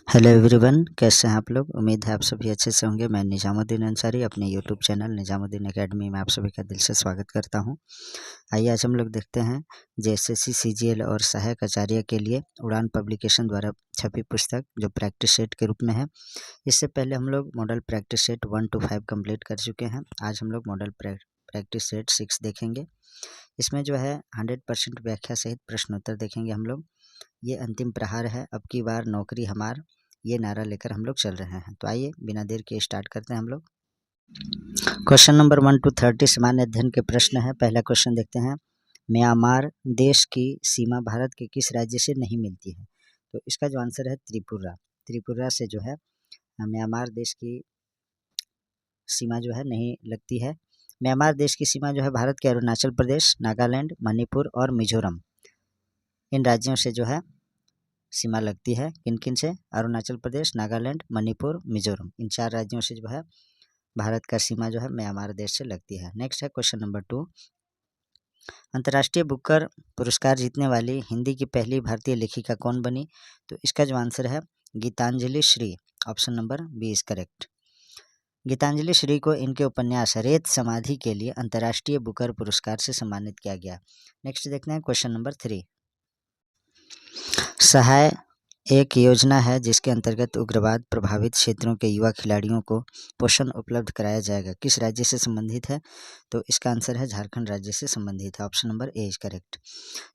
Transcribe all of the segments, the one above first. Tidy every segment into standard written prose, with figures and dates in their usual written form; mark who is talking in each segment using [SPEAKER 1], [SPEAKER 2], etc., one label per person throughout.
[SPEAKER 1] Hello everyone, कैसे हैं आप लोग। उम्मीद है आप सभी अच्छे से होंगे। मैं निजामुद्दीन अंसारी अपने यूट्यूब चैनल निजामुद्दीन एकेडमी में आप सभी का दिल से स्वागत करता हूं। आइए आज हम लोग देखते हैं जेएसएससी सीजीएल और सहायक आचार्य के लिए उड़ान पब्लिकेशन द्वारा छपी पुस्तक जो प्रैक्टिस सेट के रूप में है। इससे पहले हम लोग model practice set 1 to 5 complete कर चुके हैं। आज हम लोग मॉडल प्रैक्टिस सेट 6 देखेंगे। इसमें जो है 100% व्याख्या सहित प्रश्नोत्तर देखेंगे हम लोग। ये अंतिम प्रहार है, अब की बार नौकरी हमार, ये नारा लेकर हम लोग चल रहे हैं। तो आइए बिना देर के स्टार्ट करते हैं हम लोग। क्वेश्चन नंबर 1 to 30 सामान्य अध्ययन के प्रश्न है। पहला क्वेश्चन देखते हैं। म्यांमार देश की सीमा भारत के किस राज्य से नहीं मिलती है? तो इसका जो आंसर है त्रिपुरा। त्रिपुरा से जो है म्यांमार देश की सीमा जो है नहीं लगती है। म्यांमार देश की सीमा जो है भारत के अरुणाचल प्रदेश, नागालैंड, मणिपुर और मिजोरम, इन राज्यों से जो है सीमा लगती है। किन किन से? अरुणाचल प्रदेश, नागालैंड, मणिपुर, मिजोरम, इन 4 राज्यों से जो है भारत का सीमा जो है म्यांमार देश से लगती है। नेक्स्ट है क्वेश्चन नंबर 2। अंतर्राष्ट्रीय बुकर पुरस्कार जीतने वाली हिंदी की पहली भारतीय लेखिका कौन बनी? तो इसका जो आंसर है Geetanjali Shree, option number B is correct. Geetanjali Shree को इनके उपन्यास रेत समाधि के लिए अंतर्राष्ट्रीय बुकर पुरस्कार से सम्मानित किया गया। नेक्स्ट देखते हैं क्वेश्चन नंबर 3। सहाय एक योजना है जिसके अंतर्गत उग्रवाद प्रभावित क्षेत्रों के युवा खिलाड़ियों को पोषण उपलब्ध कराया जाएगा। किस राज्य से संबंधित है? तो इसका आंसर है झारखंड राज्य से संबंधित है। Option number A is correct.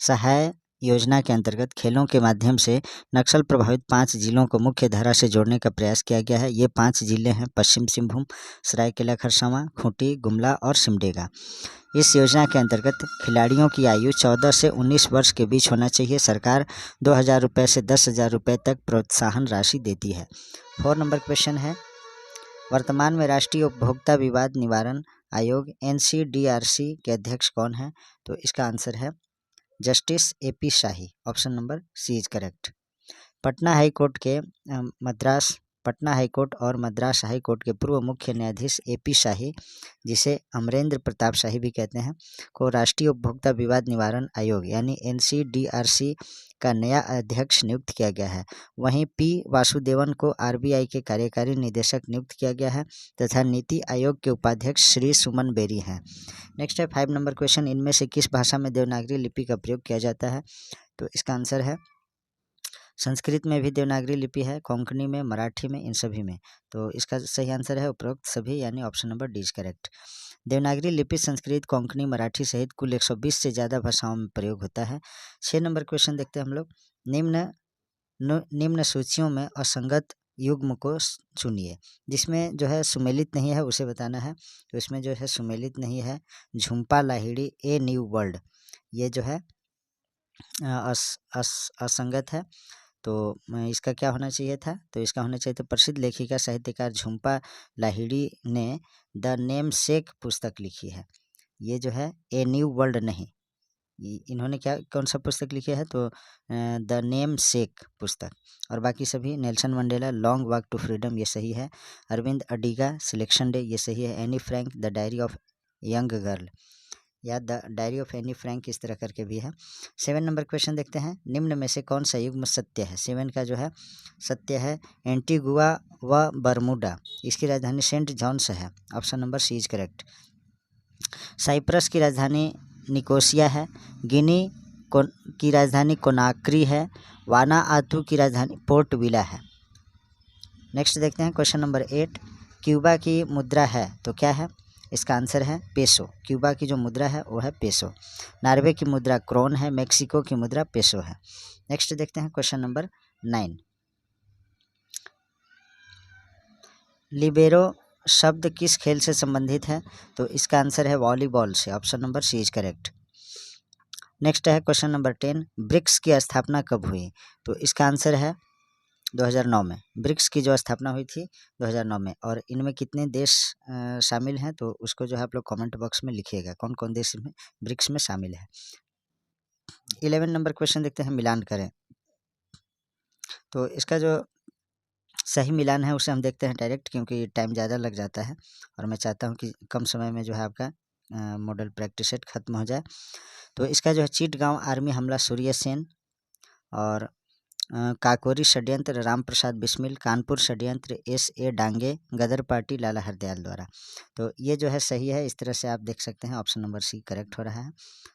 [SPEAKER 1] सहाय योजना के अंतर्गत खेलों के माध्यम से नक्सल प्रभावित 5 जिलों को मुख्य धारा से जोड़ने का प्रयास किया गया है। ये 5 जिले हैं पश्चिम सिंहभूम, सरायकेला खरसावां, खूंटी, गुमला और सिमडेगा। इस योजना के अंतर्गत खिलाड़ियों की आयु 14 से 19 वर्ष के बीच होना चाहिए। सरकार 2,000 रुपये से 10,000 रुपये तक प्रोत्साहन राशि देती है। 4 नंबर क्वेश्चन है। वर्तमान में राष्ट्रीय उपभोक्ता विवाद निवारण आयोग NCDRC के अध्यक्ष कौन है? तो इसका आंसर है justice AP Shahi, option number C is correct. Patna high court और मद्रास हाईकोर्ट के पूर्व मुख्य न्यायाधीश AP शाही, जिसे अमरेंद्र प्रताप शाही भी कहते हैं, को राष्ट्रीय उपभोक्ता विवाद निवारण आयोग यानी NCDRC का नया अध्यक्ष नियुक्त किया गया है। वहीं P वासुदेवन को RBI के कार्यकारी निदेशक नियुक्त किया गया है तथा नीति आयोग के उपाध्यक्ष श्री सुमन बेरी हैं। नेक्स्ट है 5 नंबर क्वेश्चन। इनमें से किस भाषा में देवनागरी लिपि का प्रयोग किया जाता है? तो इसका आंसर है संस्कृत में भी देवनागरी लिपि है, कोंकणी में, मराठी में, इन सभी में। तो इसका सही आंसर है उपरोक्त सभी, यानी option number D is correct. Devanagari लिपि संस्कृत, कोंकणी, मराठी सहित कुल 120 से ज़्यादा भाषाओं में प्रयोग होता है। 6 नंबर क्वेश्चन देखते हैं हम लोग। निम्न सूचियों में असंगत युग्म को चुनिए। जिसमें जो है सुमेलित नहीं है उसे बताना है। तो इसमें जो है सुमेलित नहीं है Jhumpa Lahiri a new world, ये जो है असंगत है। तो इसका क्या होना चाहिए था? तो इसका होना चाहिए था प्रसिद्ध लेखिका साहित्यकार झुम्पा लाहिड़ी ने द नेम सेक पुस्तक लिखी है। ये जो है ए न्यू वर्ल्ड नहीं, इन्होंने कौन सा पुस्तक लिखी है? तो द नेम सेक पुस्तक। और बाकी सभी Nelson Mandela Long Walk to Freedom, ये सही है। अरविंद अडिगा सिलेक्शन डे, ये सही है। Anne Frank the diary of young girl या the diary of Anne Frank, इस तरह करके भी है। 7 नंबर क्वेश्चन देखते हैं। निम्न में से कौन सा युग्म सत्य है? 7 का जो है सत्य है एंटीगुआ व बरमूडा, इसकी राजधानी सेंट जॉन्स है। Option number C is correct. Cyprus की राजधानी निकोसिया है। गिनी की राजधानी कोनाक्री है। वाना आतू की राजधानी पोर्ट विला है। नेक्स्ट देखते हैं क्वेश्चन नंबर 8। क्यूबा की मुद्रा है तो क्या है? इसका आंसर है पेसो। क्यूबा की जो मुद्रा है वो है पेसो। नॉर्वे की मुद्रा क्रोन है। मेक्सिको की मुद्रा पेसो है। नेक्स्ट देखते हैं क्वेश्चन नंबर 9। लिबेरो शब्द किस खेल से संबंधित है? तो इसका आंसर है वॉलीबॉल से। Option number C is correct. Next है क्वेश्चन नंबर 10। ब्रिक्स की स्थापना कब हुई? तो इसका आंसर है 2009 में। ब्रिक्स की जो स्थापना हुई थी 2009 में। और इनमें कितने देश शामिल हैं? तो उसको जो है आप लोग कमेंट बॉक्स में लिखिएगा कौन कौन देश में ब्रिक्स में शामिल है। 11 नंबर क्वेश्चन देखते हैं, मिलान करें। तो इसका जो सही मिलान है उसे हम देखते हैं डायरेक्ट, क्योंकि टाइम ज़्यादा लग जाता है और मैं चाहता हूं कि कम समय में जो है आपका मॉडल प्रैक्टिस सेट खत्म हो जाए। तो इसका जो है चिटगांव आर्मी हमला सूर्य सेन और काकोरी षड्यंत्र राम प्रसाद बिस्मिल, कानपुर षड्यंत्र S.A. डांगे, गदर पार्टी लाला हरदयाल द्वारा। तो ये जो है सही है। इस तरह से आप देख सकते हैं ऑप्शन नंबर सी करेक्ट हो रहा है।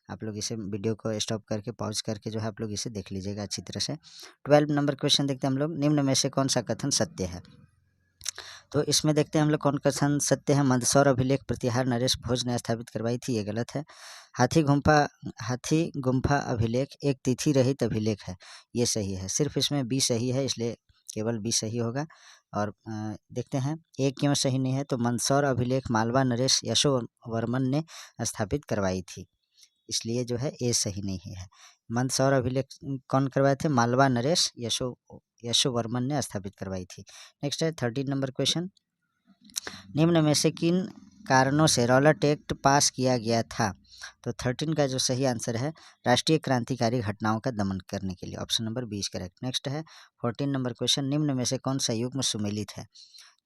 [SPEAKER 1] आप लोग इसे वीडियो को स्टॉप करके पॉज करके जो है आप लोग इसे देख लीजिएगा अच्छी तरह से। 12 नंबर क्वेश्चन देखते हैं हम लोग, निम्न में से कौन सा कथन सत्य है। तो इसमें देखते हैं हम लोग कौन कथन सत्य है। मंदसौर अभिलेख प्रतिहार नरेश भोज ने स्थापित करवाई थी, ये गलत है। हाथी गुम्फा अभिलेख एक तिथि रहित अभिलेख है, ये सही है। सिर्फ इसमें बी सही है, इसलिए केवल बी सही होगा। और देखते हैं ए क्यों सही नहीं है। तो मंदसौर अभिलेख मालवा नरेश यशोवर्मन ने स्थापित करवाई थी, इसलिए जो है ए सही नहीं है। मंदसौर अभिलेख कौन करवाए थे, मालवा नरेश यशोवर्मन ने स्थापित करवाई थी। नेक्स्ट है 13 नंबर क्वेश्चन, निम्न में से किन कारणों से रॉलेट एक्ट पास किया गया था। तो 13 का जो सही आंसर है, राष्ट्रीय क्रांतिकारी घटनाओं का दमन करने के लिए, ऑप्शन नंबर 20 करेक्ट। नेक्स्ट है 14 नंबर क्वेश्चन, निम्न में से कौन सा युग्म सुमेलित है।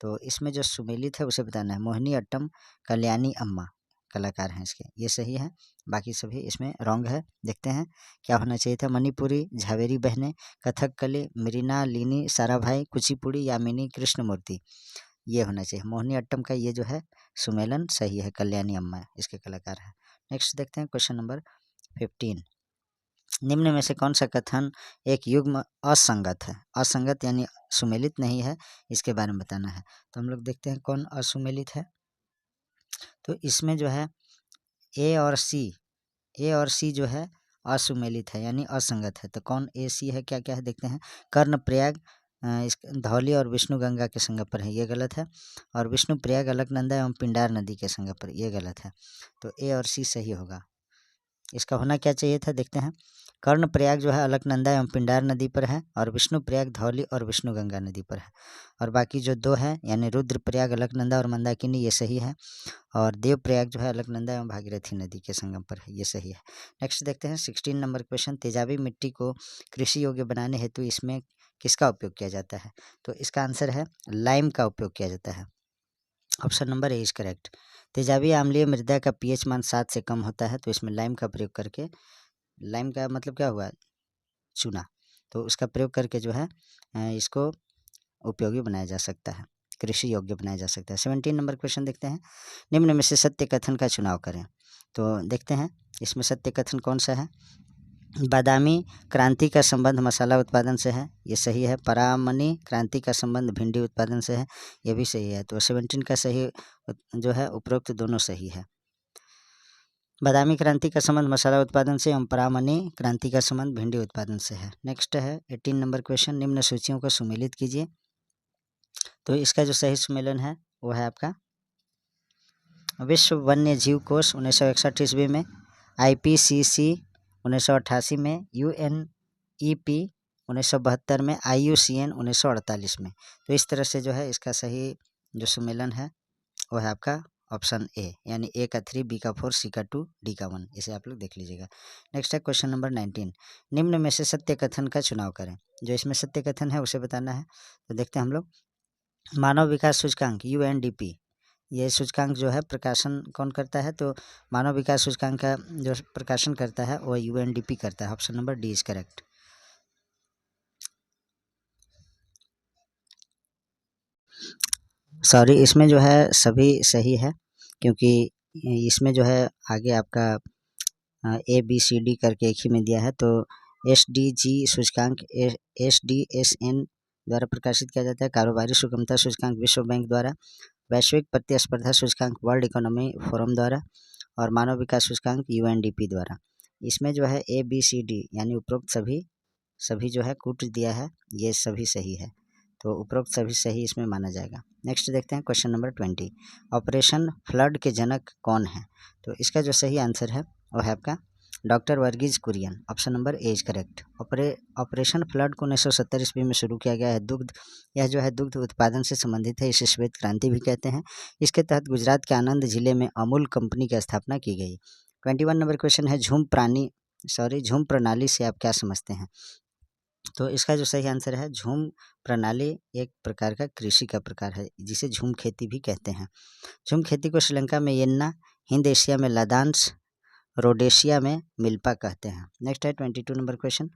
[SPEAKER 1] तो इसमें जो सुमेलित है उसे बताना है। मोहिनी अट्टम, कल्याणी अम्मा कलाकार हैं इसके, ये सही है। बाकी सभी इसमें रॉन्ग है। देखते हैं क्या होना चाहिए था। मणिपुरी, झावेरी बहनें, कथकली, मृणालिनी साराभाई, कुचिपुड़ी, यामिनी कृष्णमूर्ति, ये होना चाहिए। मोहिनी अट्टम का ये जो है सुमेलन सही है, कल्याणी अम्मा इसके कलाकार है। नेक्स्ट देखते हैं क्वेश्चन नंबर 15, निम्न में से कौन सा कथन एक युग्म असंगत है। असंगत यानी सुमेलित नहीं है, इसके बारे में बताना है। तो हम लोग देखते हैं कौन असुमेलित है। तो इसमें जो है ए और सी जो है असुमेलित है यानी असंगत है। तो कौन ए सी है, क्या क्या है देखते हैं। कर्ण प्रयाग इस धौली और विष्णु गंगा के संगम पर है, ये गलत है। और विष्णु प्रयाग अलकनंदा एवं पिंडार नदी के संगम पर, ये गलत है। तो ए और सी सही होगा। इसका होना क्या चाहिए था, देखते हैं। कर्ण प्रयाग जो है अलकनंदा एवं पिंडार नदी पर है, और विष्णु प्रयाग धौली और विष्णु गंगा नदी पर है। और बाकी जो दो है यानी रुद्र प्रयाग अलकनंदा और मंदाकिनी, ये सही है। और देव प्रयाग जो है अलकनंदा एवं भागीरथी नदी के संगम पर है, ये सही है। नेक्स्ट देखते हैं 16 नंबर क्वेश्चन, तेजाबी मिट्टी को कृषि योग्य बनाने हेतु इसमें किसका उपयोग किया जाता है। तो इसका आंसर है लाइम का उपयोग किया जाता है, option number A is correct. तेजाबी अम्लीय मृदा का पीएच मान 7 से कम होता है, तो इसमें लाइम का प्रयोग करके, लाइम का मतलब क्या हुआ, चूना, तो उसका प्रयोग करके जो है इसको उपयोगी बनाया जा सकता है, कृषि योग्य बनाया जा सकता है। 17 नंबर क्वेश्चन देखते हैं, निम्न में से सत्य कथन का चुनाव करें। तो देखते हैं इसमें सत्य कथन कौन सा है। बादामी क्रांति का संबंध मसाला उत्पादन से है, ये सही है। परामनी क्रांति का संबंध भिंडी उत्पादन से है, ये भी सही है। तो 17 का सही जो है उपरोक्त दोनों सही है। बादामी क्रांति का संबंध मसाला उत्पादन से एवं परामनी क्रांति का संबंध भिंडी उत्पादन से है। नेक्स्ट है 18 नंबर क्वेश्चन, निम्न सूचियों को सुमेलित कीजिए। तो इसका जो सही सुमेलन है वो है आपका विश्व वन्य जीव कोष 1961 ईस्वी में, IPCC 1988 में, UNEP 1972 में, IUCN 1948 में। तो इस तरह से जो है इसका सही जो सुमेलन है वो है आपका ऑप्शन ए, यानी ए का 3, बी का 4, सी का 2, डी का 1, इसे आप लोग देख लीजिएगा। नेक्स्ट है क्वेश्चन नंबर 19, निम्न में से सत्य कथन का चुनाव करें। जो इसमें सत्य कथन है उसे बताना है। तो देखते हैं हम लोग, मानव विकास सूचकांक UNDP, ये सूचकांक जो है प्रकाशन कौन करता है। तो मानव विकास सूचकांक का जो प्रकाशन करता है वो UNDP करता है, option number D is correct. Sorry, इसमें जो है सभी सही है, क्योंकि इसमें जो है आगे आपका ABCD करके एक ही में दिया है। तो SDG सूचकांक SDSN द्वारा प्रकाशित किया जाता है। कारोबारी सुगमता सूचकांक विश्व बैंक द्वारा, वैश्विक प्रतिस्पर्धा सूचकांक वर्ल्ड इकोनॉमी फोरम द्वारा, और मानव विकास सूचकांक UNDP द्वारा। इसमें जो है ABCD यानी उपरोक्त सभी जो है कूट दिया है, ये सभी सही है। तो उपरोक्त सभी सही इसमें माना जाएगा। नेक्स्ट देखते हैं क्वेश्चन नंबर 20, ऑपरेशन फ्लड के जनक कौन है। तो इसका जो सही आंसर है वो है आपका doctor Varghese Kurien, option number A is correct. Operation Flood को 1970 ईस्वी में शुरू किया गया है। यह जो है दुग्ध उत्पादन से संबंधित है, इसे श्वेत क्रांति भी कहते हैं। इसके तहत गुजरात के आनंद जिले में अमूल कंपनी की स्थापना की गई। 21 नंबर क्वेश्चन है, झूम प्रणाली से आप क्या समझते हैं। तो इसका जो सही आंसर है, झूम प्रणाली एक प्रकार का कृषि का प्रकार है, जिसे झूम खेती भी कहते हैं। झूम खेती को श्रीलंका में येन्ना, हिंद एशिया में लादांस, रोडेशिया में मिल्पा कहते हैं। नेक्स्ट है 22 नंबर क्वेश्चन,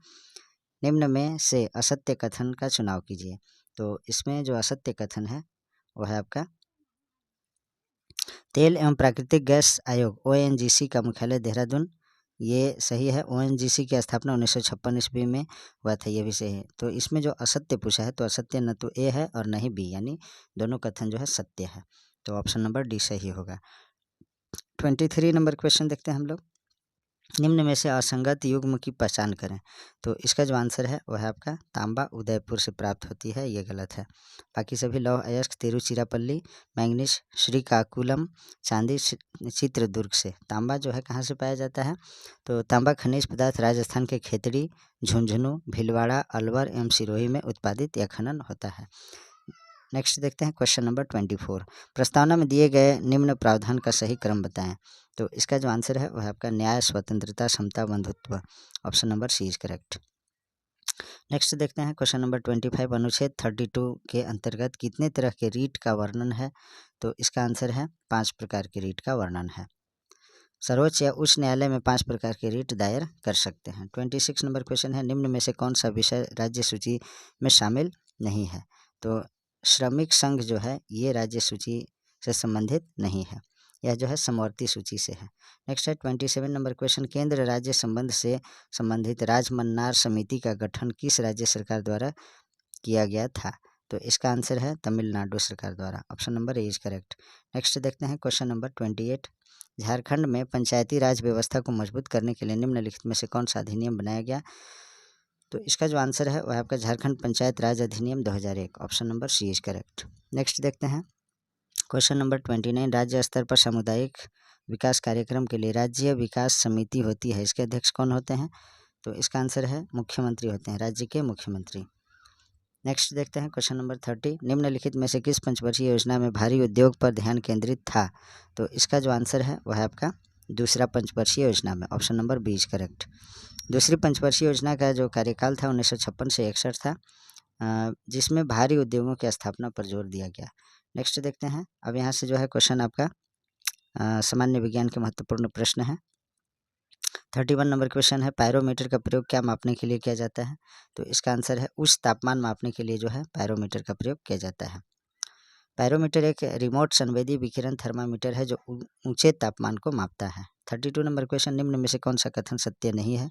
[SPEAKER 1] निम्न में से असत्य कथन का चुनाव कीजिए। तो इसमें जो असत्य कथन है वो है आपका तेल एवं प्राकृतिक गैस आयोग ONGC का मुख्यालय देहरादून, ये सही है। ONGC की स्थापना 1956 ईस्वी में हुआ था, ये भी सही है। तो इसमें जो असत्य पूछा है तो असत्य न तो ए है और न ही बी, यानी दोनों कथन जो है सत्य है। तो ऑप्शन नंबर डी सही होगा। 23 नंबर क्वेश्चन देखते हैं हम लोग। निम्न में से असंगत युग्म की पहचान करें। तो इसका जो आंसर है वह है आपका तांबा उदयपुर से प्राप्त होती है, ये गलत है। बाकी सभी लौह अयस्क तिरुचिरापल्ली, मैंगनीज श्रीकाकुलम, चांदी चित्रदुर्ग से। तांबा जो है कहाँ से पाया जाता है? तो तांबा खनिज पदार्थ राजस्थान के खेतड़ी, झुंझुनू, भीलवाड़ा, अलवर एवं सिरोही में उत्पादित या खनन होता है। नेक्स्ट देखते हैं क्वेश्चन नंबर 24। प्रस्तावना में दिए गए निम्न प्रावधान का सही क्रम बताएं। तो इसका जो आंसर है वह आपका न्याय, स्वतंत्रता, समता, बंधुत्व। Option number C is correct. Next देखते हैं क्वेश्चन नंबर 25। अनुच्छेद 32 के अंतर्गत कितने तरह के रीट का वर्णन है? तो इसका आंसर है 5 प्रकार के रीट का वर्णन है। सर्वोच्च या उच्च न्यायालय में 5 प्रकार के रीट दायर कर सकते हैं। 26 नंबर क्वेश्चन है, निम्न में से कौन सा विषय राज्य सूची में शामिल नहीं है? तो श्रमिक संघ जो है ये राज्य सूची से संबंधित नहीं है, यह जो है समवर्ती सूची से है। नेक्स्ट है 27 नंबर क्वेश्चन, केंद्र राज्य संबंध से संबंधित राजमन्नार समिति का गठन किस राज्य सरकार द्वारा किया गया था? तो इसका आंसर है तमिलनाडु सरकार द्वारा। Option number A is correct. Next देखते हैं क्वेश्चन नंबर 28। झारखंड में पंचायती राज व्यवस्था को मजबूत करने के लिए निम्नलिखित में से कौन सा अधिनियम बनाया गया? तो इसका जो आंसर है वह आपका झारखंड पंचायत राज अधिनियम 2001। Option number C is correct. Next देखते हैं क्वेश्चन नंबर 29। राज्य स्तर पर सामुदायिक विकास कार्यक्रम के लिए राज्य विकास समिति होती है, इसके अध्यक्ष कौन होते हैं? तो इसका आंसर है मुख्यमंत्री होते हैं, राज्य के मुख्यमंत्री। नेक्स्ट देखते हैं क्वेश्चन नंबर 30। निम्नलिखित में से किस पंचवर्षीय योजना में भारी उद्योग पर ध्यान केंद्रित था? तो इसका जो आंसर है वह है आपका दूसरा पंचवर्षीय योजना में। Option number B is correct. दूसरी पंचवर्षीय योजना का जो कार्यकाल था 1956 से 61 था, जिसमें भारी उद्योगों की स्थापना पर जोर दिया गया। नेक्स्ट देखते हैं, अब यहाँ से जो है क्वेश्चन आपका सामान्य विज्ञान के महत्वपूर्ण प्रश्न है। 31 नंबर क्वेश्चन है, पायरोमीटर का प्रयोग क्या मापने के लिए किया जाता है? तो इसका आंसर है उच्च तापमान मापने के लिए जो है पायरोमीटर का प्रयोग किया जाता है। पायरोमीटर एक रिमोट संवेदी विकिरण थर्मामीटर है जो ऊंचे तापमान को मापता है। 32 नंबर क्वेश्चन, निम्न में से कौन सा कथन सत्य नहीं है?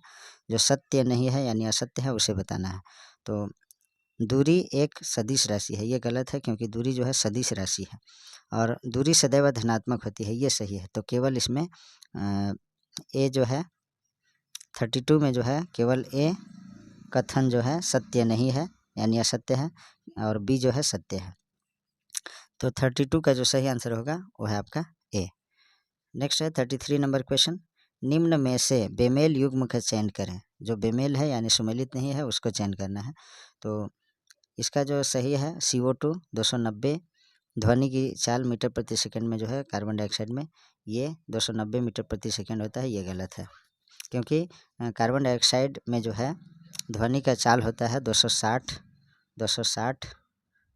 [SPEAKER 1] जो सत्य नहीं है यानी असत्य है उसे बताना है। तो दूरी एक सदिश राशि है, ये गलत है क्योंकि दूरी जो है सदिश राशि है और दूरी सदैव धनात्मक होती है, ये सही है। तो केवल इसमें ए जो है 32 में जो है केवल ए कथन जो है सत्य नहीं है यानी असत्य है और बी जो है सत्य है। तो 32 का जो सही आंसर होगा वो है आपका ए। नेक्स्ट है 33 नंबर क्वेश्चन, निम्न में से बेमेल युग्म का चयन करें। जो बेमेल है यानी सुमेलित नहीं है उसको चयन करना है। तो इसका जो सही है CO2 290 ध्वनि की चाल मीटर प्रति सेकंड में जो है कार्बन डाइऑक्साइड में ये 290 मीटर प्रति सेकंड होता है, ये गलत है क्योंकि कार्बन डाइऑक्साइड में जो है ध्वनि का चाल होता है 260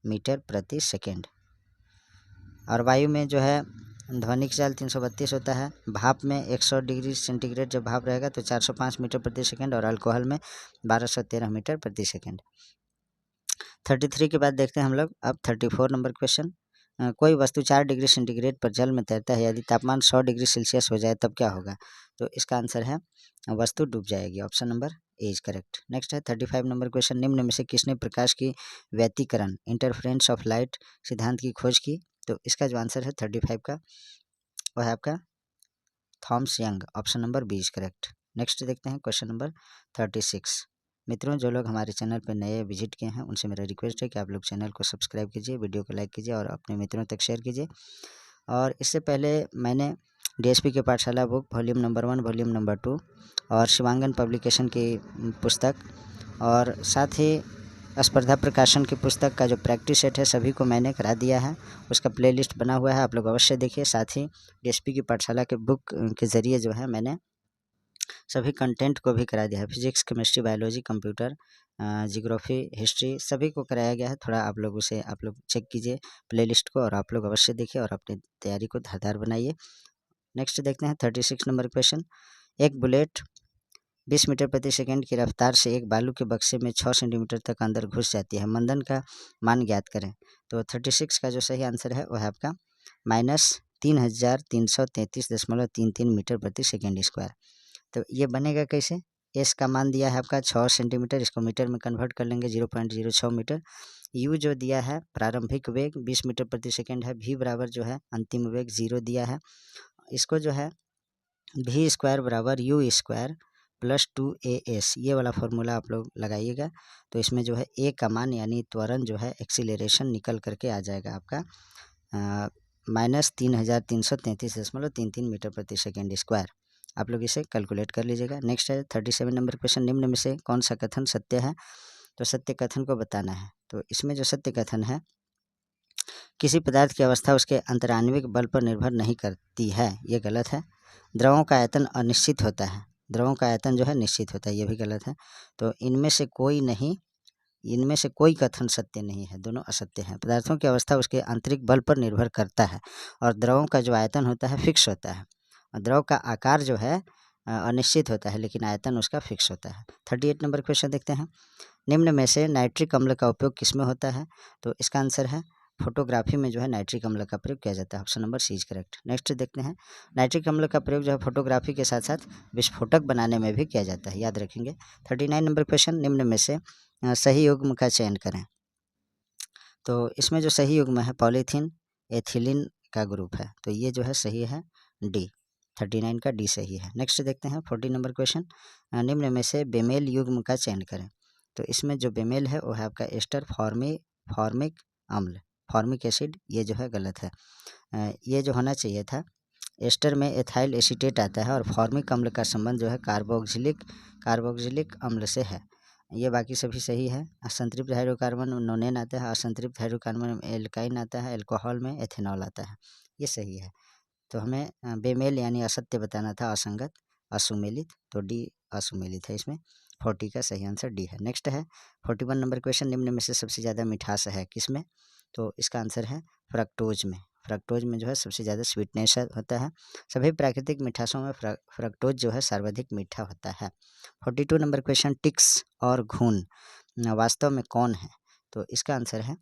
[SPEAKER 1] मीटर प्रति सेकंड और वायु में जो है ध्वनि की चाल 332 होता है। भाप में 100 डिग्री सेंटीग्रेड जब भाप रहेगा तो 405 मीटर प्रति सेकंड और अल्कोहल में 1213 मीटर प्रति सेकंड। 33 के बाद देखते हैं हम लोग अब 34 नंबर क्वेश्चन, कोई वस्तु 4 डिग्री सेंटीग्रेड पर जल में तैरता है, यदि तापमान 100 डिग्री सेल्सियस हो जाए तब क्या होगा? तो इसका आंसर है वस्तु डूब जाएगी। Option number A is correct. Next है 35 नंबर क्वेश्चन, निम्न में से किसने प्रकाश की व्यतिकरण इंटरफेरेंस ऑफ लाइट सिद्धांत की खोज की? तो इसका जो आंसर है 35 का वह है आपका Thomas Young. Option number B is correct. Next देखते हैं क्वेश्चन नंबर 36। मित्रों, जो लोग हमारे चैनल पर नए विजिट किए हैं उनसे मेरा रिक्वेस्ट है कि आप लोग चैनल को सब्सक्राइब कीजिए, वीडियो को लाइक कीजिए और अपने मित्रों तक शेयर कीजिए। और इससे पहले मैंने DSP के पाठशाला book volume number 1, volume number 2 और शिवांगन पब्लिकेशन की पुस्तक और साथ ही स्पर्धा प्रकाशन की पुस्तक का जो प्रैक्टिस सेट है सभी को मैंने करा दिया है, उसका प्लेलिस्ट बना हुआ है, आप लोग अवश्य देखिए। साथ ही DSP की पाठशाला के बुक के ज़रिए जो है मैंने सभी कंटेंट को भी करा दिया है, physics, chemistry, biology, computer, geography, history सभी को कराया गया है। थोड़ा आप लोग चेक कीजिए प्लेलिस्ट को और आप लोग अवश्य देखिए और अपनी तैयारी को धारदार बनाइए। नेक्स्ट देखते हैं 36 नंबर क्वेश्चन, एक बुलेट 20 मीटर प्रति सेकंड की रफ्तार से एक बालू के बक्से में 6 सेंटीमीटर तक अंदर घुस जाती है। मंदन का मान ज्ञात करें। तो 36 का जो सही आंसर है वह है आपका -3333.33 मीटर प्रति सेकेंड स्क्वायर। तो ये बनेगा कैसे? एस का मान दिया है आपका 6 सेंटीमीटर, इसको मीटर में कन्वर्ट कर लेंगे 0.06 मीटर। यू जो दिया है प्रारंभिक वेग 20 मीटर प्रति सेकेंड है। भी बराबर जो है अंतिम वेग 0 दिया है। इसको जो है भी स्क्वायर बराबर यू स्क्वायर प्लस 2AS, ये वाला फॉर्मूला आप लोग लगाइएगा। तो इसमें जो है ए का मान यानी त्वरण जो है एक्सीलरेशन निकल करके आ जाएगा आपका -3333.33 मीटर प्रति सेकेंड स्क्वायर। आप लोग इसे कैलकुलेट कर लीजिएगा। नेक्स्ट है 37 नंबर क्वेश्चन। निम्न में से कौन सा कथन सत्य है? तो सत्य कथन को बताना है। तो इसमें जो सत्य कथन है, किसी पदार्थ की अवस्था उसके अंतराण्विक बल पर निर्भर नहीं करती है, ये गलत है। द्रवों का आयतन अनिश्चित होता है, द्रवों का आयतन जो है निश्चित होता है, ये भी गलत है। तो इनमें से कोई नहीं, इनमें से कोई कथन सत्य नहीं है, दोनों असत्य हैं। पदार्थों की अवस्था उसके आंतरिक बल पर निर्भर करता है और द्रवों का जो आयतन होता है फिक्स होता है। और द्रव का आकार जो है अनिश्चित होता है, लेकिन आयतन उसका फिक्स होता है। 38 नंबर क्वेश्चन देखते हैं। निम्न में से नाइट्रिक अम्ल का उपयोग किसमें होता है? तो इसका आंसर है फोटोग्राफी में जो है नाइट्रिक अम्ल का प्रयोग किया जाता है। Option number C is correct. Next देखते हैं। नाइट्रिक अम्ल का प्रयोग जो है फोटोग्राफी के साथ साथ विस्फोटक बनाने में भी किया जाता है, याद रखेंगे। 39 नंबर क्वेश्चन। निम्न में से सही युग्म का चयन करें। तो इसमें जो सही युग्म है पॉलीथीन एथिलीन का ग्रुप है, तो ये जो है सही है डी। 39 का डी सही है। नेक्स्ट देखते हैं 40 नंबर क्वेश्चन। निम्न में से बेमेल युग्म का चयन करें। तो इसमें जो बेमेल है वो है आपका एस्टर फॉर्मिक अम्ल, फॉर्मिक एसिड, ये जो है गलत है। ये जो होना चाहिए था, एस्टर में एथाइल एसीटेट आता है और फॉर्मिक अम्ल का संबंध जो है कार्बोक्सिलिक अम्ल से है। ये बाकी सभी सही है। असंतृप्त हाइड्रोकार्बन में नोनेन आता है, असंतृप्त हाइड्रोकार्बन में एल्काइन आता है, अल्कोहल में एथेनॉल आता है, ये सही है। तो हमें बेमेल यानी असत्य बताना था, असंगत, असुमेलित, तो डी असुमेलित है इसमें। 40 का सही आंसर डी है। नेक्स्ट है 41 नंबर क्वेश्चन। निम्न में से सबसे ज़्यादा मिठास है किसमें? तो इसका आंसर है फ्रक्टोज में। फ्रक्टोज में जो है सबसे ज़्यादा स्वीटनेस होता है। सभी प्राकृतिक मिठासों में फ्रक्टोज जो है सर्वाधिक मीठा होता है। 42 नंबर क्वेश्चन। टिक्स और घुन वास्तव में कौन है? तो इसका आंसर है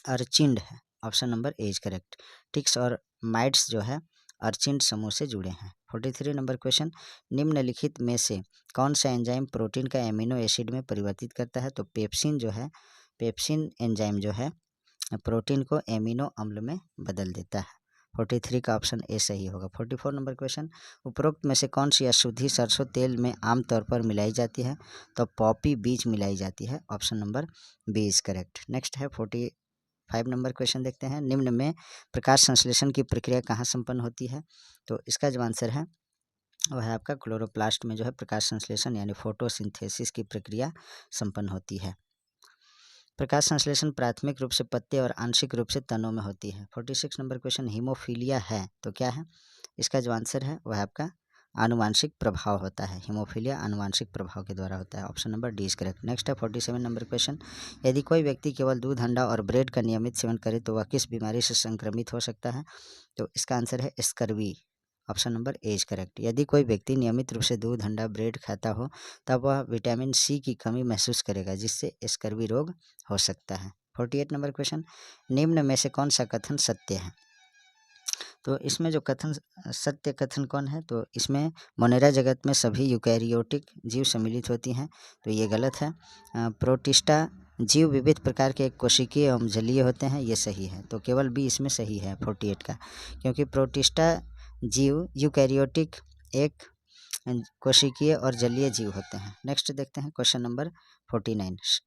[SPEAKER 1] अर्चिंड है। Option number A is correct. Ticks और माइट्स जो है अर्चिंड समूह से जुड़े हैं। 43 नंबर क्वेश्चन। निम्नलिखित में से कौन सा एंजाइम प्रोटीन का एमिनो एसिड में परिवर्तित करता है? तो पेप्सिन जो है, पेप्सिन एंजाइम जो है प्रोटीन को एमिनो अम्ल में बदल देता है। 43 का ऑप्शन ए सही होगा। 44 नंबर क्वेश्चन। उपरोक्त में से कौन सी अशुद्धि सरसों तेल में आमतौर पर मिलाई जाती है? तो पॉपी बीज मिलाई जाती है। Option number B is correct. Next है 45 नंबर क्वेश्चन देखते हैं। निम्न में प्रकाश संश्लेषण की प्रक्रिया कहाँ संपन्न होती है? तो इसका जो आंसर है वह है आपका क्लोरोप्लास्ट में जो है प्रकाश संश्लेषण यानी फोटोसिंथेसिस की प्रक्रिया संपन्न होती है। प्रकाश संश्लेषण प्राथमिक रूप से पत्ते और आंशिक रूप से तनों में होती है। 46 नंबर क्वेश्चन। हीमोफीलिया है तो क्या है? इसका जो आंसर है वह आपका आनुवांशिक प्रभाव होता है। हीमोफीलिया आनुवांशिक प्रभाव के द्वारा होता है। Option number D is correct. Next है 47 नंबर क्वेश्चन। यदि कोई व्यक्ति केवल दूध, अंडा और ब्रेड का नियमित सेवन करे तो वह किस बीमारी से संक्रमित हो सकता है? तो इसका आंसर है scurvy. Option number A is correct. यदि कोई व्यक्ति नियमित रूप से दूध, अंडा, ब्रेड खाता हो तब वह विटामिन सी की कमी महसूस करेगा, जिससे स्कर्वी रोग हो सकता है। 48 नंबर क्वेश्चन। निम्न में से कौन सा कथन सत्य है? तो इसमें जो कथन सत्य कथन कौन है? तो इसमें मोनेरा जगत में सभी यूकैरियोटिक जीव सम्मिलित होती हैं, तो ये गलत है। प्रोटिस्टा जीव विविध प्रकार के कोशिकीय एवं जलीय होते हैं, ये सही है। तो केवल बी इसमें सही है 48 का, क्योंकि प्रोटिस्टा जीव यूकैरियोटिक एक कोशिकीय और जलीय जीव होते हैं। नेक्स्ट देखते हैं क्वेश्चन नंबर 49।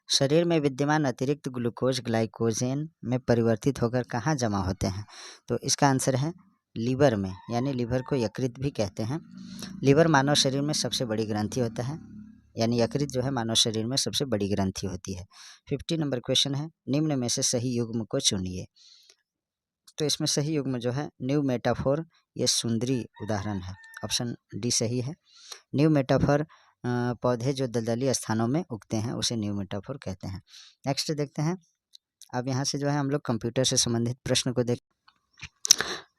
[SPEAKER 1] शरीर में विद्यमान अतिरिक्त ग्लूकोज ग्लाइकोजेन में परिवर्तित होकर कहाँ जमा होते हैं? तो इसका आंसर है लीवर में, यानी लीवर को यकृत भी कहते हैं। लीवर मानव शरीर में सबसे बड़ी ग्रंथि होता है, यानी यकृत जो है मानव शरीर में सबसे बड़ी ग्रंथि होती है। 50 नंबर क्वेश्चन है। निम्न में से सही युग्म को चुनिए। तो इसमें सही युग्म जो है न्यू मेटाफोर, ये सुंदरी उदाहरण है। ऑप्शन डी सही है। न्यू मेटाफोर पौधे जो दलदली स्थानों में उगते हैं उसे न्यू मेटाफोर कहते हैं। नेक्स्ट देखते हैं। अब यहाँ से जो है हम लोग कंप्यूटर से संबंधित प्रश्न को देख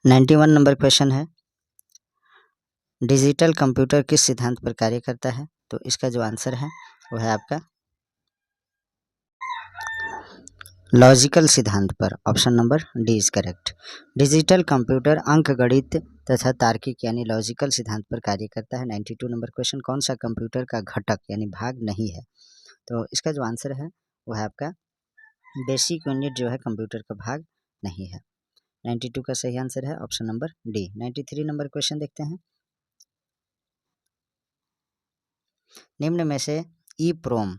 [SPEAKER 1] 91 नंबर क्वेश्चन है। डिजिटल कंप्यूटर किस सिद्धांत पर कार्य करता है? तो इसका जो आंसर है वो है आपका लॉजिकल सिद्धांत पर। Option number D is correct. Digital computer अंकगणित तथा तार्किक यानी लॉजिकल सिद्धांत पर कार्य करता है। 92 नंबर क्वेश्चन, कौन सा कंप्यूटर का घटक यानी भाग नहीं है? तो इसका जो आंसर है वो है आपका बेसिक यूनिट जो है कंप्यूटर का भाग नहीं है। 92 का सही आंसर है option number D. 93 number question देखते हैं। निम्न में से ई प्रोम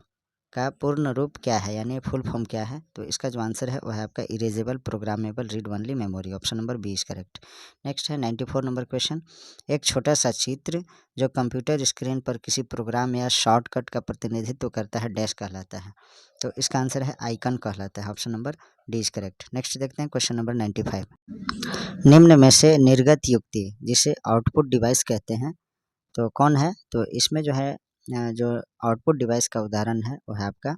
[SPEAKER 1] का पूर्ण रूप क्या है यानी फुल फॉर्म क्या है? तो इसका जो आंसर है वो है आपका erasable programmable read only memory. Option number B is correct. Next है 94 नंबर क्वेश्चन, एक छोटा सा चित्र जो कंप्यूटर स्क्रीन पर किसी प्रोग्राम या शॉर्टकट का प्रतिनिधित्व करता है डैश कहलाता है? तो इसका आंसर है आइकन कहलाता है। Option number D is correct. Next देखते हैं क्वेश्चन नंबर 95। निम्न में से निर्गत युक्ति जिसे आउटपुट डिवाइस कहते हैं तो कौन है? तो इसमें जो है जो आउटपुट डिवाइस का उदाहरण है वो है आपका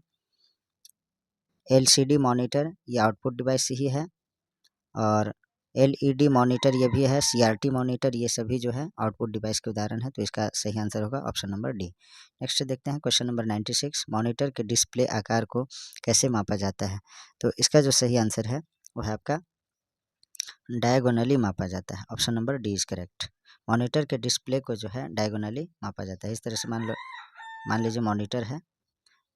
[SPEAKER 1] LCD मॉनिटर, ये आउटपुट डिवाइस ही है। और LED मॉनिटर ये भी है, CRT मॉनिटर, ये सभी जो है आउटपुट डिवाइस के उदाहरण है। तो इसका सही आंसर होगा ऑप्शन नंबर डी। नेक्स्ट देखते हैं क्वेश्चन नंबर 96, मॉनिटर के डिस्प्ले आकार को कैसे मापा जाता है? तो इसका जो सही आंसर है वो है आपका डायगोनली मापा जाता है। Option number D is correct. Monitor के डिस्प्ले को जो है डायगोनली मापा जाता है। इस तरह से मान लीजिए मॉनिटर है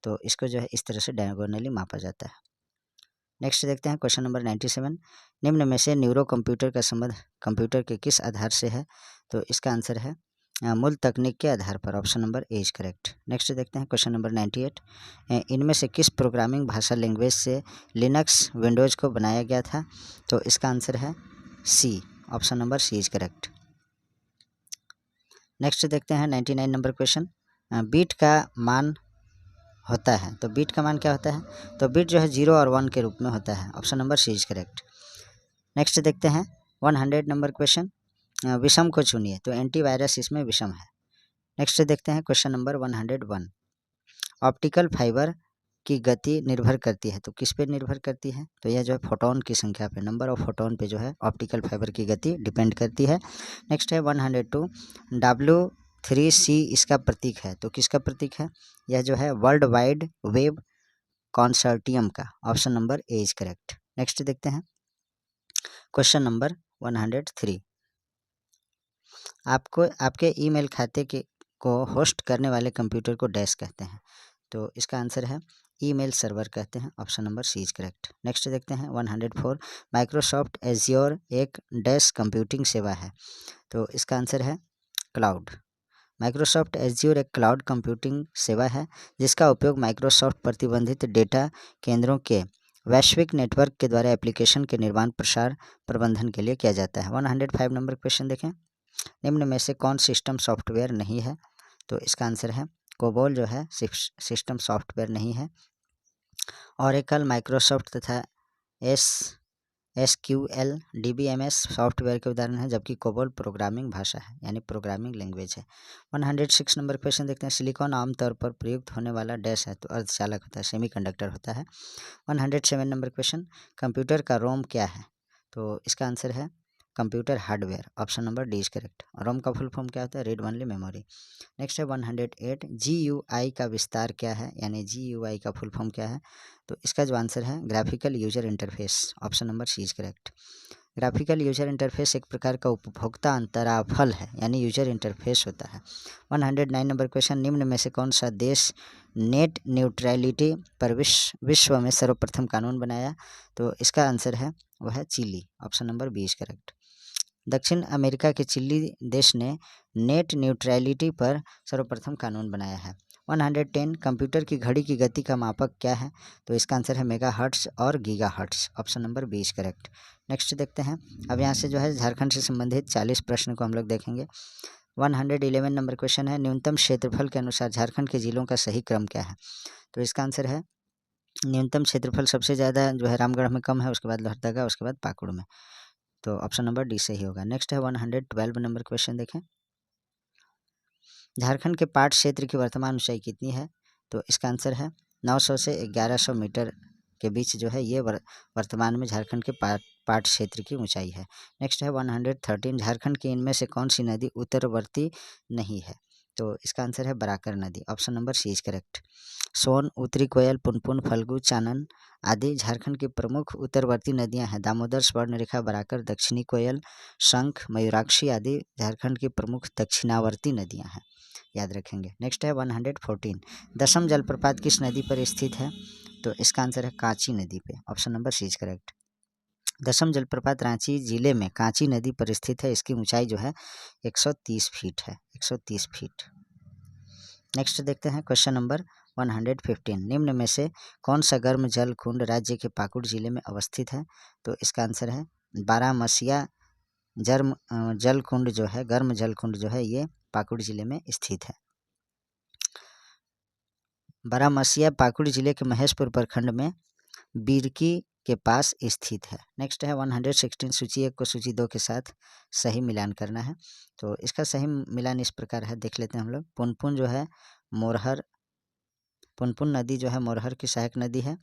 [SPEAKER 1] तो इसको जो है इस तरह से डायगोनली मापा जाता है। नेक्स्ट देखते हैं क्वेश्चन नंबर 97, निम्न में से न्यूरो कंप्यूटर का संबंध कंप्यूटर के किस आधार से है? तो इसका आंसर है मूल तकनीक के आधार पर। Option number A is correct. Next देखते हैं क्वेश्चन नंबर 98, इनमें से किस प्रोग्रामिंग भाषा लैंग्वेज से लिनक्स विंडोज़ को बनाया गया था? तो इसका आंसर है C. Option number C is correct. Next देखते हैं 99 नंबर क्वेश्चन, बीट का मान होता है तो बीट का मान क्या होता है? तो बीट जो है 0 और 1 के रूप में होता है। Option number C is correct. Next देखते हैं 100 नंबर क्वेश्चन, विषम को चुनिए तो एंटीवायरस इसमें विषम है। नेक्स्ट देखते हैं क्वेश्चन नंबर 101, ऑप्टिकल फाइबर की गति निर्भर करती है तो किस पे निर्भर करती है? तो यह जो है फोटोन की संख्या पे, नंबर ऑफ फोटोन पे जो है ऑप्टिकल फाइबर की गति डिपेंड करती है। नेक्स्ट है 102, W3C इसका प्रतीक है तो किसका प्रतीक है? यह जो है वर्ल्ड वाइड वेब कंसोर्टियम का। Option number A is correct. Next देखते हैं क्वेश्चन नंबर 103, आपको आपके ईमेल खाते को होस्ट करने वाले कंप्यूटर को डैश कहते हैं? तो इसका आंसर है ईमेल सर्वर कहते हैं। Option number C is correct. Next देखते हैं 104, माइक्रोसॉफ्ट एज्योर एक डैश कंप्यूटिंग सेवा है तो इसका आंसर है क्लाउड। माइक्रोसॉफ्ट एज्योर एक क्लाउड कंप्यूटिंग सेवा है जिसका उपयोग माइक्रोसॉफ्ट प्रतिबंधित डेटा केंद्रों के वैश्विक नेटवर्क के द्वारा एप्लीकेशन के निर्माण प्रसार प्रबंधन के लिए किया जाता है। 105 नंबर क्वेश्चन देखें, निम्न में से कौन सिस्टम सॉफ्टवेयर नहीं है? तो इसका आंसर है कोबोल जो है सिस्टम सॉफ्टवेयर नहीं है। ओरेकल, माइक्रोसॉफ्ट तथा SQL DBMS सॉफ्टवेयर के उदाहरण है जबकि कोबोल प्रोग्रामिंग भाषा है यानी प्रोग्रामिंग लैंग्वेज है। 106 नंबर क्वेश्चन देखते हैं, सिलिकॉन आमतौर पर प्रयुक्त होने वाला डैश है तो अर्धचालक होता है, सेमीकंडक्टर होता है। 107 नंबर क्वेश्चन, कंप्यूटर का रोम क्या है? तो इसका आंसर है computer hardware. Option number D is correct. ROM का फुल फॉर्म क्या होता है? Read only memory. नेक्स्ट है 108, GUI का विस्तार क्या है यानी GUI का फुल फॉर्म क्या है? तो इसका जो आंसर है graphical user interface. Option number C is correct. Graphical user interface एक प्रकार का उपभोक्ता अंतराफल है यानी यूजर इंटरफेस होता है। 109 नंबर क्वेश्चन, निम्न में से कौन सा देश नेट न्यूट्रलिटी पर विश्व में सर्वप्रथम कानून बनाया? तो इसका आंसर है वह है Chile. Option number B is correct. दक्षिण अमेरिका के चिली देश ने नेट न्यूट्रलिटी पर सर्वप्रथम कानून बनाया है। 110, कंप्यूटर की घड़ी की गति का मापक क्या है? तो इसका आंसर है मेगाहर्ट्ज और gigahertz. Option number B is correct. Next देखते हैं, अब यहाँ से जो है झारखंड से संबंधित 40 प्रश्न को हम लोग देखेंगे। 111 नंबर क्वेश्चन है, न्यूनतम क्षेत्रफल के अनुसार झारखंड के जिलों का सही क्रम क्या है? तो इसका आंसर है न्यूनतम क्षेत्रफल सबसे ज़्यादा जो है रामगढ़ में कम है, उसके बाद लोहरदगा, उसके बाद पाकुड़ में। तो ऑप्शन नंबर डी सही होगा। नेक्स्ट है 112 नंबर क्वेश्चन देखें, झारखंड के पाट क्षेत्र की वर्तमान ऊंचाई कितनी है? तो इसका आंसर है 900 से 1100 मीटर के बीच जो है ये वर्तमान में झारखंड के पाट क्षेत्र की ऊंचाई है। नेक्स्ट है 113, झारखंड की इनमें से कौन सी नदी उत्तरवर्ती नहीं है? तो इसका आंसर है बराकर नदी, option number C is correct. Son, उत्तरी कोयल, पुनपुन, फल्गु, चानन आदि झारखंड की प्रमुख उत्तरवर्ती नदियां हैं। दामोदर, स्वर्णरेखा, बराकर, दक्षिणी कोयल, शंख, मयूराक्षी आदि झारखंड की प्रमुख दक्षिणावर्ती नदियां हैं, याद रखेंगे। नेक्स्ट है 114, दशम जलप्रपात किस नदी पर स्थित है? तो इसका आंसर है कांची नदी पे, option number C is correct. Dassam जलप्रपात रांची जिले में कांची नदी पर स्थित है। इसकी ऊंचाई जो है 130 फीट है, 130 फीट। नेक्स्ट देखते हैं क्वेश्चन नंबर 115, निम्न में से कौन सा गर्म जल कुंड राज्य के पाकुड़ जिले में अवस्थित है? तो इसका आंसर है बारामसिया जल कुंड जो है, गर्म जल कुंड जो है ये पाकुड़ जिले में स्थित है। बारामसिया पाकुड़ जिले के महेशपुर प्रखंड में बीरकी के पास स्थित है। नेक्स्ट है 116, सूची 1 को सूची 2 के साथ सही मिलान करना है। तो इसका सही मिलान इस प्रकार है, देख लेते हैं हम लोग। पुनपुन जो है मोरहर, पुनपुन नदी जो है मोरहर की सहायक नदी है।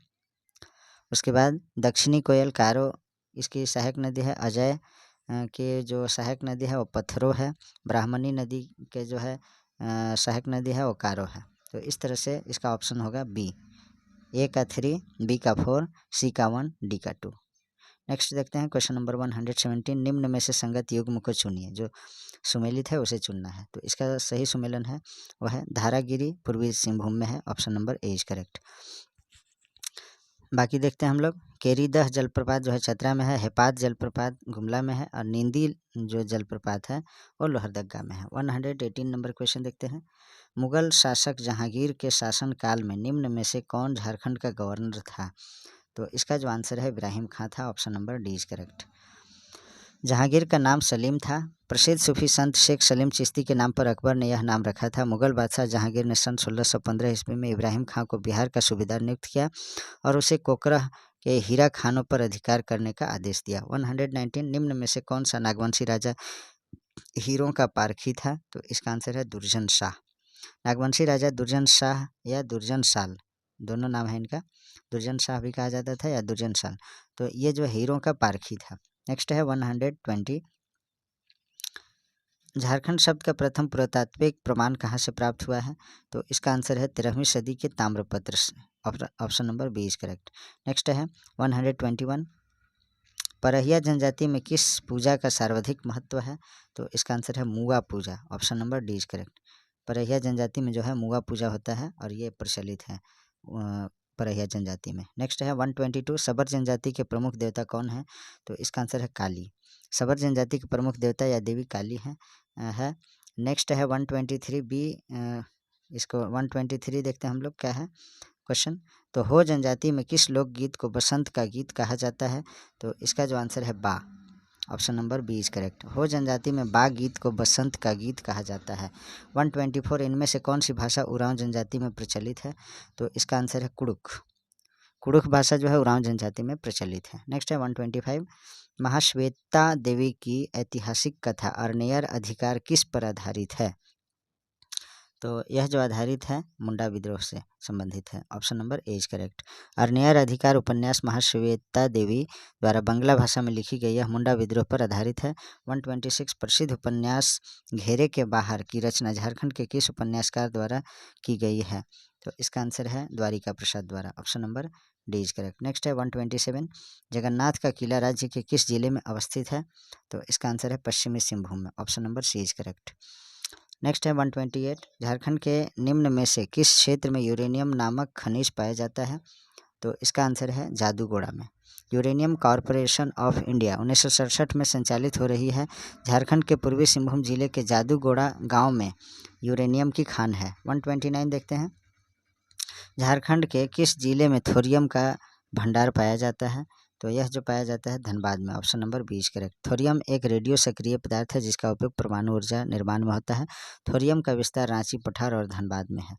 [SPEAKER 1] उसके बाद दक्षिणी कोयल कारो इसकी सहायक नदी है। अजय के जो सहायक नदी है वो पत्थरों है। ब्राह्मणी नदी के जो है सहायक नदी है वो कारो है। तो इस तरह से इसका ऑप्शन होगा बी, ए का 3, बी का 4, सी का 1, डी का 2। नेक्स्ट देखते हैं क्वेश्चन नंबर 117, निम्न में से संगत युग्म को चुनिए। जो सुमेलित है उसे चुनना है। तो इसका सही सुमेलन है वह है धारागिरी, पूर्वी सिंहभूम में है, option number A is correct. बाकी देखते हैं हम लोग। केरीदह जलप्रपात जो है चतरा में है, हेपात जलप्रपात गुमला में है और निंदी जो जलप्रपात है वो लोहरदगा में है। 118 नंबर क्वेश्चन देखते हैं। मुगल शासक जहांगीर के शासनकाल में निम्न में से कौन झारखंड का गवर्नर था? तो इसका जो आंसर है इब्राहिम खां था, option number D is correct. Jahangir का नाम सलीम था। प्रसिद्ध सूफी संत शेख सलीम चिश्ती के नाम पर अकबर ने यह नाम रखा था। मुगल बादशाह जहांगीर ने सन 1615 ईस्वी में इब्राहिम खां को बिहार का सूबेदार नियुक्त किया और उसे कोकरह के हीरा खानों पर अधिकार करने का आदेश दिया। 119, निम्न में से कौन सा नागवंशी राजा हीरों का पारखी था? तो इसका आंसर है दुर्जन शाह। नागवंशी राजा दुर्जन शाह या दुर्जन साल, दोनों नाम है इनका। दुर्जन शाह भी कहा जाता था या दुर्जन साल। तो ये जो हीरों का पारखी था। नेक्स्ट है 120, झारखंड शब्द का प्रथम पुरातात्विक प्रमाण कहाँ से प्राप्त हुआ है? तो इसका आंसर है 13वीं सदी के ताम्रपत्र से, option number B is correct. Next है 121, परहिया जनजाति में किस पूजा का सर्वाधिक महत्व है? तो इसका आंसर है मुआ पूजा, option number D is correct. Parhaiya जनजाति में जो है मुआ पूजा होता है और ये प्रचलित है परहिया जनजाति में। नेक्स्ट है 122, सबर जनजाति के प्रमुख देवता कौन है? तो इसका आंसर है काली। सबर जनजाति के प्रमुख देवता या देवी काली है। नेक्स्ट है 123 बी, इसको 123 देखते हैं हम लोग क्या है क्वेश्चन। तो हो जनजाति में किस लोकगीत को बसंत का गीत कहा जाता है? तो इसका जो आंसर है Ba, option number B is correct. Ho जनजाति में बा गीत को बसंत का गीत कहा जाता है। 124, इनमें से कौन सी भाषा उरांव जनजाति में प्रचलित है? तो इसका आंसर है कुड़ुक। कुड़ुक भाषा जो है उरांव जनजाति में प्रचलित है। नेक्स्ट है 125, महाश्वेता देवी की ऐतिहासिक कथा अर्नियर अधिकार किस पर आधारित है? तो यह जो आधारित है मुंडा विद्रोह से संबंधित है, option number A is correct. Aranyer Adhikar उपन्यास महाश्वेता देवी द्वारा बंगला भाषा में लिखी गई यह मुंडा विद्रोह पर आधारित है। 126, प्रसिद्ध उपन्यास घेरे के बाहर की रचना झारखंड के किस उपन्यासकार द्वारा की गई है? तो इसका आंसर है द्वारिका प्रसाद द्वारा, option number D is correct. Next है 127, जगन्नाथ का किला राज्य के किस जिले में अवस्थित है? तो इसका आंसर है पश्चिमी सिंहभूम में, option number C is correct. Next है 128, झारखंड के निम्न में से किस क्षेत्र में यूरेनियम नामक खनिज पाया जाता है? तो इसका आंसर है जादूगोड़ा में। यूरेनियम कॉरपोरेशन ऑफ इंडिया 1967 में संचालित हो रही है। झारखंड के पूर्वी सिंहभूम जिले के जादूगोड़ा गांव में यूरेनियम की खान है। 129 देखते हैं, झारखंड के किस जिले में थोरियम का भंडार पाया जाता है? तो यह जो पाया जाता है धनबाद में, option number B is correct. Thorium एक रेडियो सक्रिय पदार्थ है जिसका उपयोग परमाणु ऊर्जा निर्माण में होता है। थोरियम का विस्तार रांची, पठार और धनबाद में है।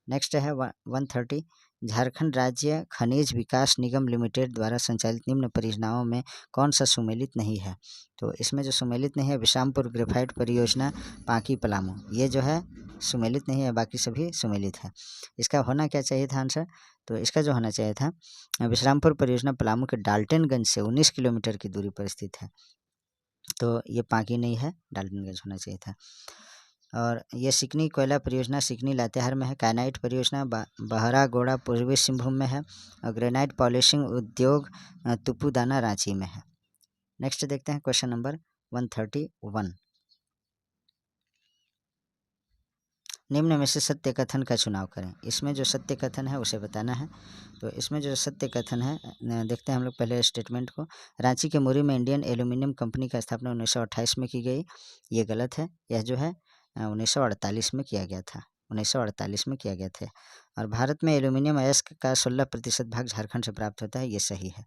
[SPEAKER 1] नेक्स्ट है 130, झारखंड राज्य खनिज विकास निगम लिमिटेड द्वारा संचालित निम्न परियोजनाओं में कौन सा सुमेलित नहीं है? तो इसमें जो सुमेलित नहीं है, विश्रामपुर ग्रेफाइट परियोजना, पांकी पलामू, ये जो है सुमेलित नहीं है, बाकी सभी सुमेलित है। इसका होना क्या चाहिए था आंसर? तो इसका जो होना चाहिए था, विश्रामपुर परियोजना पलामू के डाल्टनगंज से 19 किलोमीटर की दूरी पर स्थित है, तो ये पांकी नहीं है, डाल्टनगंज होना चाहिए था। और ये सिकनी कोयला परियोजना सिकनी लातेहार में है। काइनाइट परियोजना बहरागोड़ा पूर्वी सिंहभूम में है। और ग्रेनाइट पॉलिशिंग उद्योग तुपुदाना रांची में है। नेक्स्ट देखते हैं क्वेश्चन नंबर 131। निम्न में से सत्य कथन का चुनाव करें। इसमें जो सत्य कथन है उसे बताना है। तो इसमें जो सत्य कथन है, देखते हैं हम लोग पहले स्टेटमेंट को। रांची के मुरी में इंडियन एल्यूमिनियम कंपनी का स्थापना 1928 में की गई, ये गलत है। यह जो है 1948 में किया गया था, 1948 में किया गया था। और भारत में एल्यूमिनियम अयस्क का 16% भाग झारखंड से प्राप्त होता है, ये सही है।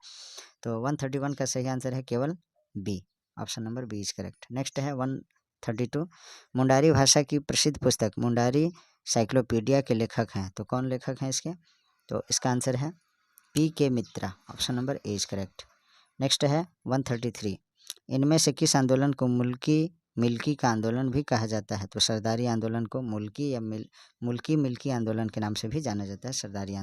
[SPEAKER 1] तो 131 का सही आंसर है केवल B, option number B is correct. Next है 132। मुंडारी भाषा की प्रसिद्ध पुस्तक मुंडारी साइक्लोपीडिया के लेखक हैं, तो कौन लेखक हैं इसके? तो इसका आंसर है P K Mitra, option number A is correct. Next है 133। इनमें से किस आंदोलन को मिल्की का आंदोलन भी कहा जाता है? तो सरदारी आंदोलन को मुल्की या मिल्की आंदोलन के नाम से भी जाना जाता है। सरदारी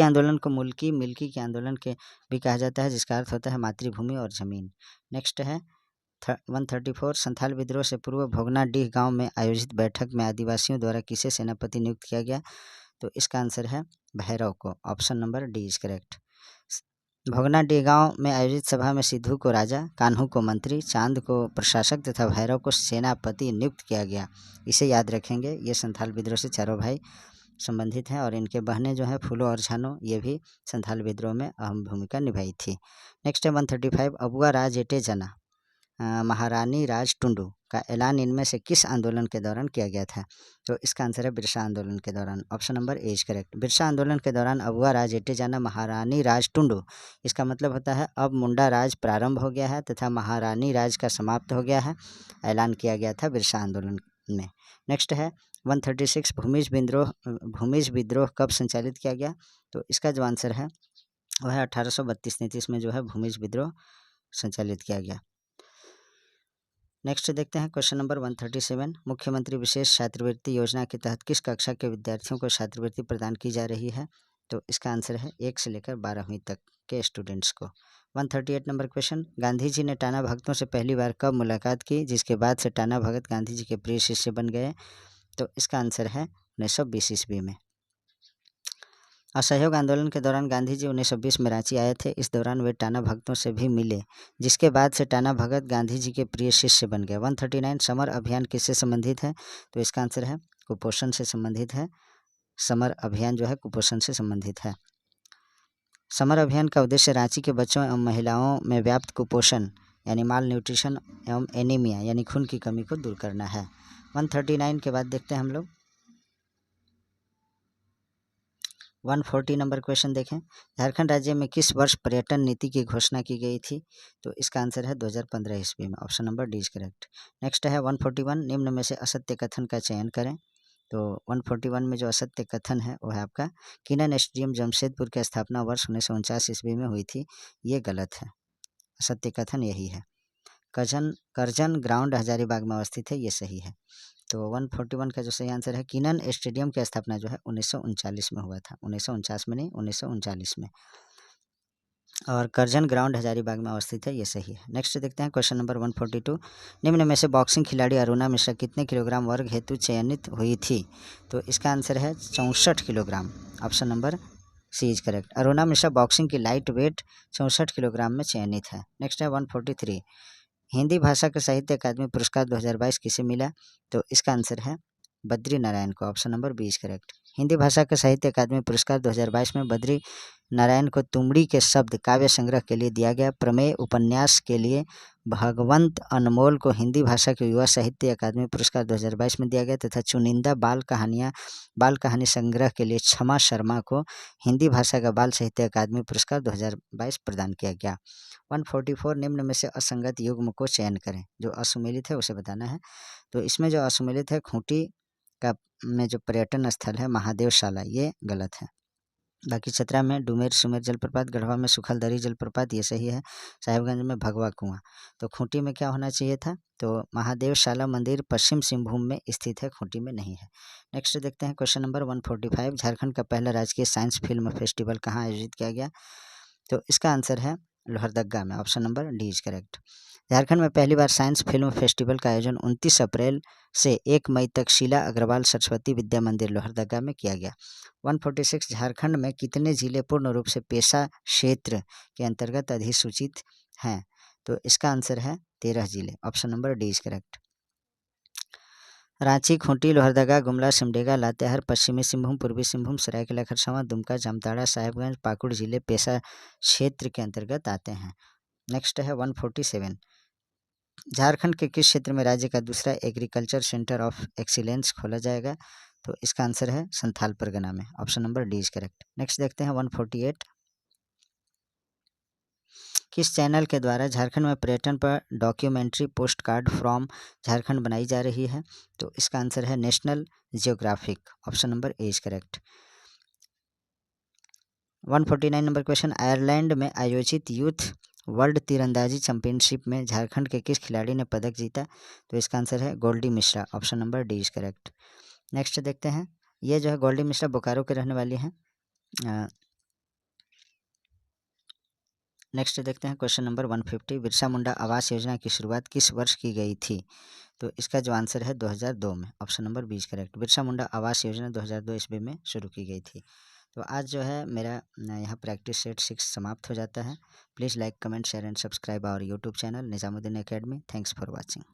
[SPEAKER 1] आंदोलन को मुल्की मिल्की के आंदोलन के भी कहा जाता है, जिसका अर्थ होता है मातृभूमि और जमीन। नेक्स्ट है 134। संथाल विद्रोह से पूर्व भोगनाडीह गांव में आयोजित बैठक में आदिवासियों द्वारा किसे सेनापति नियुक्त किया गया? तो इसका आंसर है भैरव को, option number D is correct. Bhognadih गांव में आयोजित सभा में सिद्धू को राजा, कान्हू को मंत्री, चांद को प्रशासक तथा भैरव को सेनापति नियुक्त किया गया। इसे याद रखेंगे। ये संथाल विद्रोह से चारों भाई संबंधित हैं और इनके बहनें जो हैं फूलो और झानो, ये भी संथाल विद्रोह में अहम भूमिका निभाई थी। नेक्स्ट है 135। अबुआ राज एटे जना महारानी राज टुंडू का ऐलान इनमें से किस आंदोलन के दौरान किया गया था? तो इसका आंसर है बिरसा आंदोलन के दौरान, option number A is correct. Birsa आंदोलन के दौरान अबुआ राज एटे जाना महारानी राज टुंडू, इसका मतलब होता है अब मुंडा राज प्रारंभ हो गया है तथा महारानी राज का समाप्त हो गया है। ऐलान किया गया था बिरसा आंदोलन में। नेक्स्ट है 136। भूमिज विद्रोह कब संचालित किया गया? तो इसका जो आंसर है वह है 1832-33 में जो है भूमिज विद्रोह संचालित किया गया। नेक्स्ट देखते हैं क्वेश्चन नंबर 137। मुख्यमंत्री विशेष छात्रवृत्ति योजना के तहत किस कक्षा के विद्यार्थियों को छात्रवृत्ति प्रदान की जा रही है? तो इसका आंसर है 1 से लेकर 12वीं तक के स्टूडेंट्स को। 138 नंबर क्वेश्चन। गांधी जी ने टाना भगतों से पहली बार कब मुलाकात की, जिसके बाद से टाना भगत गांधी जी के प्रिय शिष्य बन गए? तो इसका आंसर है 1920 ईस्वी में। असहयोग आंदोलन के दौरान गांधी जी 1920 में रांची आए थे। इस दौरान वे टाना भगतों से भी मिले, जिसके बाद से टाना भगत गांधी जी के प्रिय शिष्य बन गए। 139। समर अभियान किससे संबंधित है? तो इसका आंसर है कुपोषण से संबंधित है। समर अभियान जो है कुपोषण से संबंधित है। समर अभियान का उद्देश्य रांची के बच्चों एवं महिलाओं में व्याप्त कुपोषण यानी माल न्यूट्रिशन एवं एनीमिया यानी खून की कमी को दूर करना है। 139 के बाद देखते हैं हम लोग 140 नंबर क्वेश्चन देखें। झारखंड राज्य में किस वर्ष पर्यटन नीति की घोषणा की गई थी? तो इसका आंसर है 2015 ईस्वी में, option number D is correct. Next है 141। निम्न में से असत्य कथन का चयन करें। तो 141 में जो असत्य कथन है वो है आपका किनन स्टेडियम जमशेदपुर की स्थापना वर्ष 1949 ईस्वी में हुई थी, ये गलत है। असत्य कथन यही है। करजन ग्राउंड हजारीबाग में अवस्थित है, ये सही है। तो 141 का जो सही आंसर है किनन स्टेडियम की स्थापना जो है 1939 में हुआ था, 1949 में नहीं 1939 में। और करजन ग्राउंड हजारीबाग में अवस्थित है, ये सही है। नेक्स्ट देखते हैं क्वेश्चन नंबर 142। निम्न में से बॉक्सिंग खिलाड़ी अरुणा मिश्रा कितने किलोग्राम वर्ग हेतु चयनित हुई थी? तो इसका आंसर है 64 kilogram, option number C is correct. Aruna Mishra boxing की लाइट वेट 64 किलोग्राम में चयनित है। नेक्स्ट है 143। हिंदी भाषा के साहित्य अकादमी पुरस्कार 2022 किसे मिला? तो इसका आंसर है बद्री नारायण को, option number B is correct. Hindi भाषा के साहित्य अकादमी पुरस्कार 2022 में बद्री नारायण को तुमड़ी के शब्द काव्य संग्रह के लिए दिया गया। प्रमेय उपन्यास के लिए भगवंत अनमोल को हिंदी भाषा के युवा साहित्य अकादमी पुरस्कार 2022 में दिया गया तथा चुनिंदा बाल कहानी संग्रह के लिए क्षमा शर्मा को हिंदी भाषा का बाल साहित्य अकादमी पुरस्कार 2022 प्रदान किया गया। 144। निम्न में से असंगत युग्म को चयन करें। जो असुमेलित है उसे बताना है। तो इसमें जो असुमेलित है खूंटी का में जो पर्यटन स्थल है महादेवशाला, ये गलत है। बाकी चतरा में डुमेर सुमेर जलप्रपात, गढ़वा में सुखलदरी जलप्रपात, ये सही है। साहिबगंज में भगवा कुआं। तो खूंटी में क्या होना चाहिए था? तो महादेवशाला मंदिर पश्चिम सिंहभूम में स्थित है, खूंटी में नहीं है। नेक्स्ट देखते हैं क्वेश्चन नंबर 145। झारखंड का पहला राजकीय साइंस फिल्म फेस्टिवल कहाँ आयोजित किया गया? तो इसका आंसर है लोहरदगा में, option number D is correct. Jharkhand में पहली बार साइंस फिल्म फेस्टिवल का आयोजन 29 अप्रैल से 1 मई तक शीला अग्रवाल सरस्वती विद्या मंदिर लोहरदगा में किया गया। 146। झारखंड में कितने जिले पूर्ण रूप से पेशा क्षेत्र के अंतर्गत अधिसूचित हैं? तो इसका आंसर है 13 जिले, option number D is correct. Ranchi, Khunti, Lohardaga, Gumla, Simdega, Latehar, पश्चिमी सिंहभूम, पूर्वी सिंहभूम, सरायकेला खरसावां, दुमका, जामताड़ा, साहेबगंज, पाकुड़ जिले पेशा क्षेत्र के अंतर्गत आते हैं। नेक्स्ट है 147। झारखंड के किस क्षेत्र में राज्य का दूसरा एग्रीकल्चर सेंटर ऑफ एक्सीलेंस खोला जाएगा? तो इसका आंसर है संथाल परगना में, option number D is correct. Next देखते हैं 148। किस चैनल के द्वारा झारखंड में पर्यटन पर documentary post card from Jharkhand बनाई जा रही है? तो इसका आंसर है national geographic, option number A is correct. 149 number question. Ireland में आयोजित यूथ वर्ल्ड तीरंदाजी चैंपियनशिप में झारखंड के किस खिलाड़ी ने पदक जीता? तो इसका आंसर है Goldie Mishra, option number D is correct. Next देखते हैं, ये जो है गोल्डी मिश्रा बोकारो के रहने वाली हैं। नेक्स्ट देखते हैं क्वेश्चन नंबर 150। बिरसा मुंडा आवास योजना की शुरुआत किस वर्ष की गई थी? तो इसका जो आंसर है 2002 में, option number B is correct. Birsa Munda आवास योजना 2002 ईस्वी में शुरू की गई थी। तो आज जो है मेरा यहाँ प्रैक्टिस सेट 6 समाप्त हो जाता है। Please like, comment, share and subscribe our YouTube channel Nizamuddin Academy. Thanks for watching.